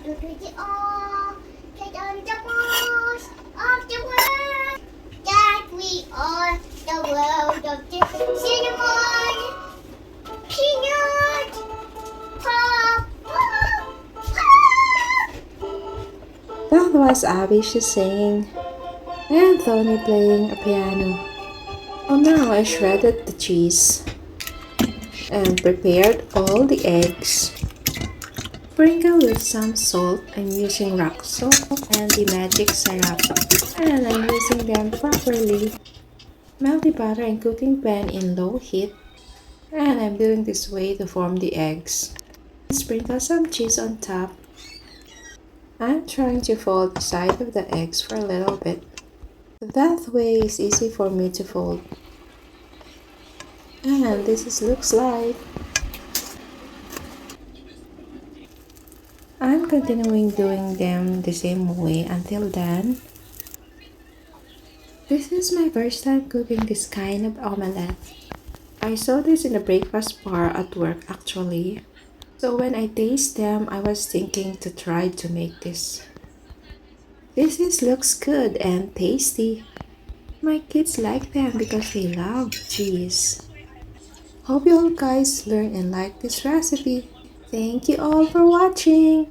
Look at it all. Get on the walls of the world. That we are the world of the cinnamon, peanut, pop, pop, pop. That was Abby singing, and Tony playing a piano. Oh, now I shredded the cheese and prepared all the eggs. Sprinkle with some salt. I'm using rock salt and the magic syrup, and I'm using them properly. Melt the butter in cooking pan in low heat, and I'm doing this way to form the eggs. Sprinkle some cheese on top. I'm trying to fold the side of the eggs for a little bit. That way is easy for me to fold. And looks like. I'm continuing doing them the same way until done. This is my first time cooking this kind of omelette. I saw this in a breakfast bar at work actually. So when I taste them, I was thinking to try to make this. Looks good and tasty. My kids like them because they love cheese. Hope you all guys learn and like this recipe. Thank you all for watching.